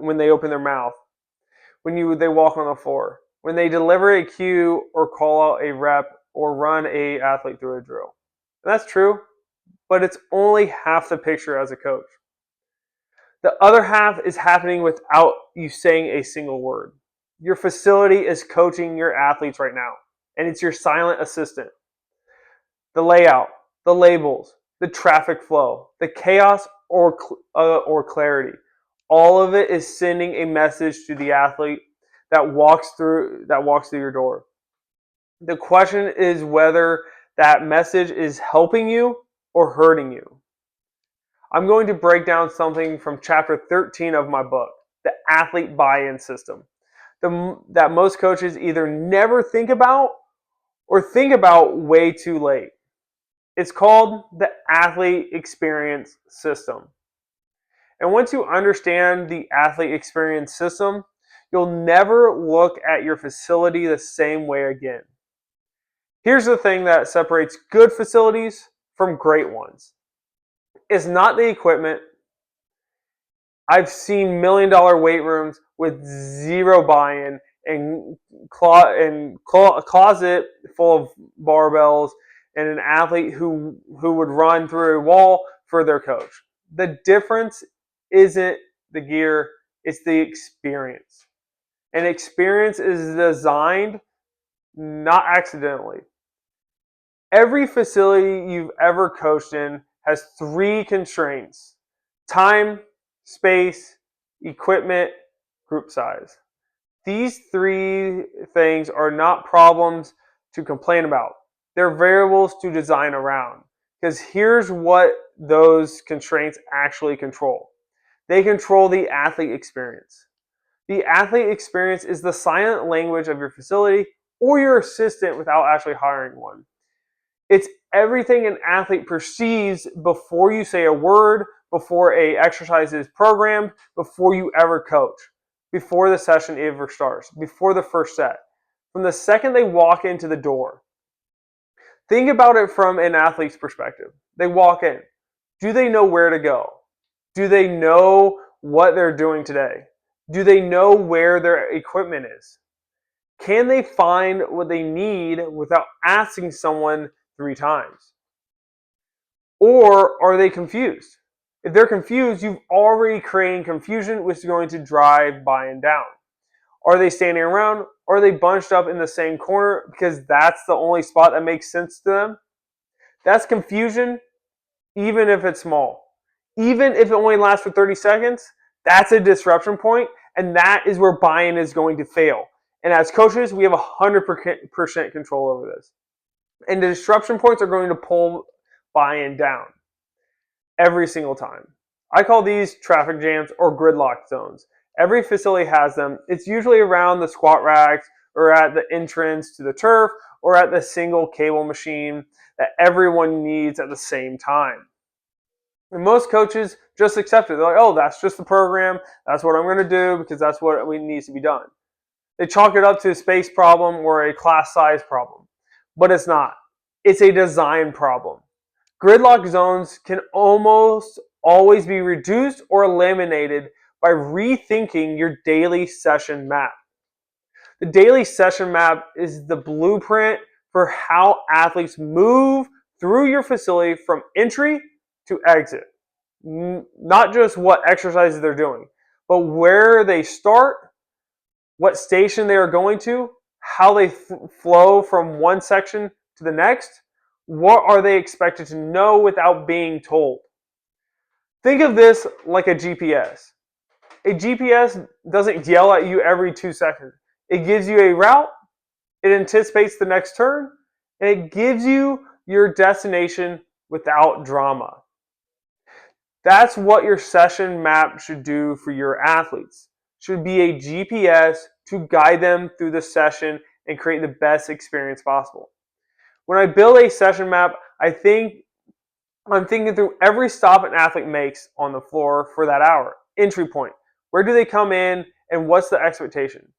when they open their mouth, they walk on the floor, when they deliver a cue or call out a rep or run a athlete through a drill. And that's true, but it's only half the picture as a coach. The other half is happening without you saying a single word. Your facility is coaching your athletes right now, and it's your silent assistant. The layout, the labels, the traffic flow, the chaos or clarity, all of it is sending a message to the athlete that walks through your door. The question is whether that message is helping you or hurting you. I'm going to break down something from chapter 13 of my book, the athlete buy-in system, that most coaches either never think about or think about way too late. It's called the athlete experience system. And once you understand the athlete experience system, you'll never look at your facility the same way again. Here's the thing that separates good facilities from great ones. It's not the equipment. I've seen $1 million weight rooms with zero buy-in and a closet full of barbells and an athlete who would run through a wall for their coach. The difference isn't the gear, it's the experience. And experience is designed not accidentally. Every facility you've ever coached in has 3 constraints: time, space, equipment, group size. These 3 things are not problems to complain about. They're variables to design around. Because here's what those constraints actually control. They control the athlete experience. The athlete experience is the silent language of your facility or your assistant without actually hiring one. It's everything an athlete perceives before you say a word, before an exercise is programmed, before you ever coach, before the session ever starts, before the first set. From the second they walk into the door. Think about it from an athlete's perspective. They walk in. Do they know where to go? Do they know what they're doing today? Do they know where their equipment is? Can they find what they need without asking someone 3 times? Or are they confused? If they're confused, you've already created confusion, which is going to drive buy-in down. Are they standing around? Are they bunched up in the same corner because that's the only spot that makes sense to them? That's confusion, even if it's small. Even if it only lasts for 30 seconds, that's a disruption point, and that is where buy-in is going to fail. And as coaches, we have 100% control over this. And the disruption points are going to pull buy-in down every single time. I call these traffic jams or gridlock zones. Every facility has them. It's usually around the squat racks or at the entrance to the turf or at the single cable machine that everyone needs at the same time. And most coaches just accept it. They're like, oh, that's just the program. That's what I'm going to do because that's what needs to be done. They chalk it up to a space problem or a class size problem. But it's not. It's a design problem. Gridlock zones can almost always be reduced or eliminated by rethinking your daily session map. The daily session map is the blueprint for how athletes move through your facility from entry to exit. Not just what exercises they're doing, but where they start, what station they are going to, how they flow from one section to the next, what are they expected to know without being told. Think of this like a GPS. A GPS doesn't yell at you every 2 seconds. It gives you a route, it anticipates the next turn, and it gives you your destination without drama. That's what your session map should do for your athletes. Should be a GPS to guide them through the session and create the best experience possible. When I build a session map, I'm thinking through every stop an athlete makes on the floor for that hour. Entry point. Where do they come in and what's the expectation?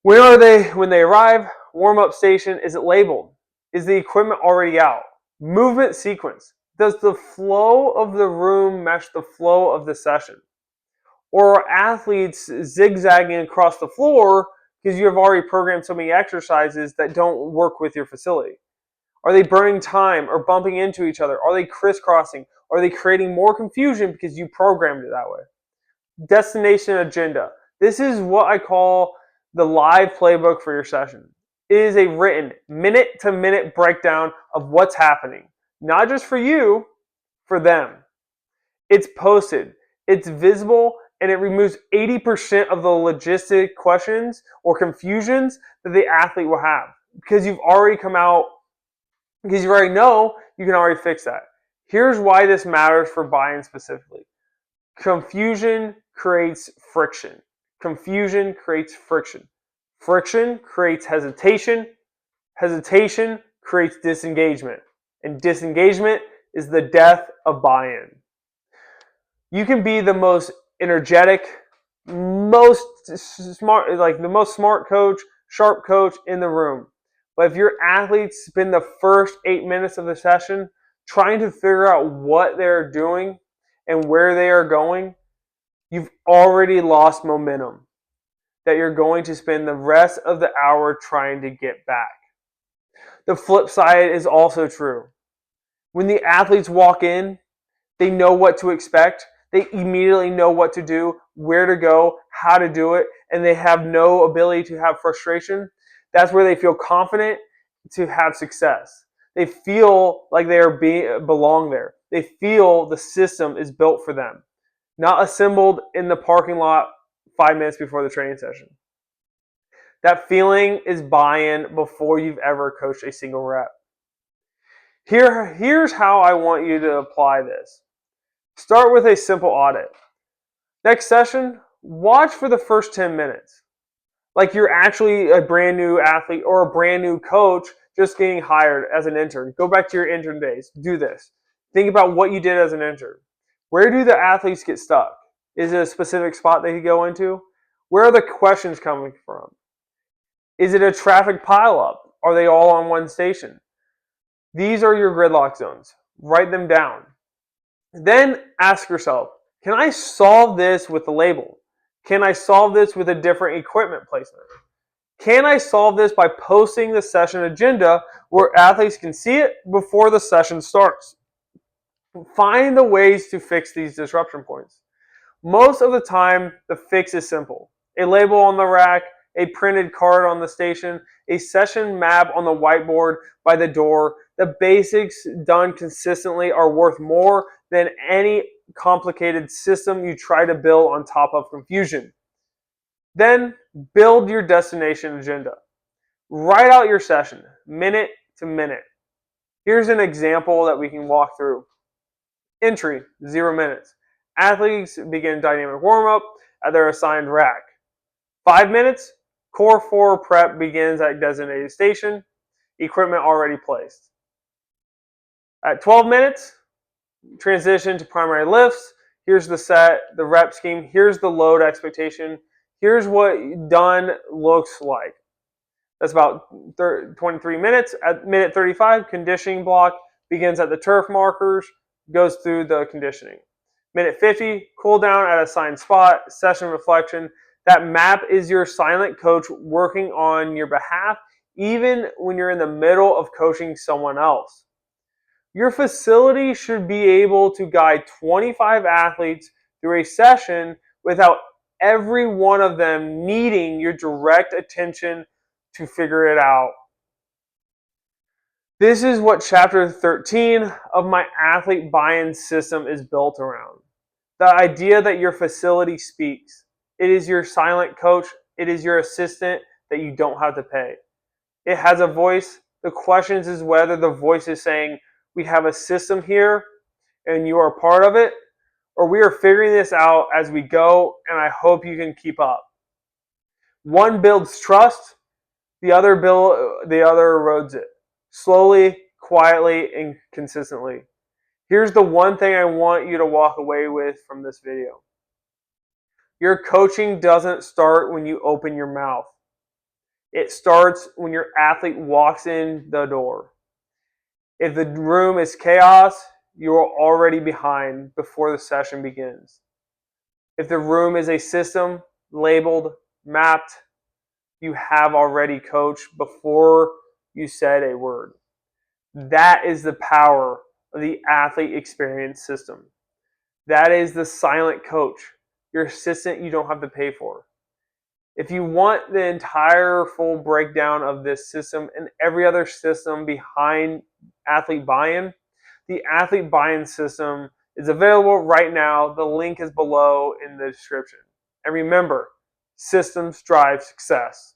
Where are they when they arrive? Warm-up station. Is it labeled? Is the equipment already out? Movement sequence. Does the flow of the room match the flow of the session? Or are athletes zigzagging across the floor because you have already programmed so many exercises that don't work with your facility? Are they burning time or bumping into each other? Are they crisscrossing? Are they creating more confusion because you programmed it that way? Destination agenda. This is what I call the live playbook for your session. It is a written minute-to-minute breakdown of what's happening, not just for you, for them. It's posted, it's visible, and it removes 80% of the logistic questions or confusions that the athlete will have because you've already come out, because you already know you can already fix that. Here's why this matters for buy-in specifically. Confusion creates friction. Confusion creates friction. Friction creates hesitation. Hesitation creates disengagement. And disengagement is the death of buy-in. You can be the most energetic, most smart, like the most smart coach, sharp coach in the room. But if your athletes spend the first 8 minutes of the session trying to figure out what they're doing and where they are going, you've already lost momentum that you're going to spend the rest of the hour trying to get back. The flip side is also true. When the athletes walk in, they know what to expect. They immediately know what to do, where to go, how to do it, and they have no ability to have frustration. That's where they feel confident to have success. They feel like they belong there. They feel the system is built for them, not assembled in the parking lot 5 minutes before the training session. That feeling is buy-in before you've ever coached a single rep. Here's how I want you to apply this. Start with a simple audit. Next session, watch for the first 10 minutes. Like you're actually a brand new athlete or a brand new coach just getting hired as an intern. Go back to your intern days. Do this. Think about what you did as an intern. Where do the athletes get stuck? Is it a specific spot they could go into? Where are the questions coming from? Is it a traffic pileup? Are they all on one station? These are your gridlock zones. Write them down. Then ask yourself, can I solve this with the label? Can I solve this with a different equipment placement? Can I solve this by posting the session agenda where athletes can see it before the session starts? Find the ways to fix these disruption points. Most of the time, the fix is simple. A label on the rack, a printed card on the station, a session map on the whiteboard by the door. The basics done consistently are worth more than any complicated system you try to build on top of confusion. Then build your destination agenda. Write out your session, minute to minute. Here's an example that we can walk through. Entry, 0 minutes. Athletes begin dynamic warm-up at their assigned rack. 5 minutes, core 4 prep begins at designated station, equipment already placed. At 12 minutes, transition to primary lifts. Here's the set, the rep scheme. Here's the load expectation. Here's what done looks like. That's about 23 minutes. At minute 35, conditioning block begins at the turf markers, goes through the conditioning. Minute 50, cool down at assigned spot, session reflection. That map is your silent coach working on your behalf, even when you're in the middle of coaching someone else. Your facility should be able to guide 25 athletes through a session without every one of them needing your direct attention to figure it out. This is what chapter 13 of my athlete buy-in system is built around. The idea that your facility speaks. It is your silent coach. It is your assistant that you don't have to pay. It has a voice. The question is whether the voice is saying, we have a system here and you are a part of it, or we are figuring this out as we go and I hope you can keep up. One builds trust, the other erodes it. Slowly, quietly, and consistently. Here's the one thing I want you to walk away with from this video. Your coaching doesn't start when you open your mouth. It starts when your athlete walks in the door. If the room is chaos, you are already behind before the session begins. If the room is a system labeled, mapped, you have already coached before you said a word. That is the power of the athlete experience system. That is the silent coach, your assistant you don't have to pay for. If you want the entire full breakdown of this system and every other system behind athlete buy-in, the athlete buy-in system is available right now. The link is below in the description. And remember, systems drive success.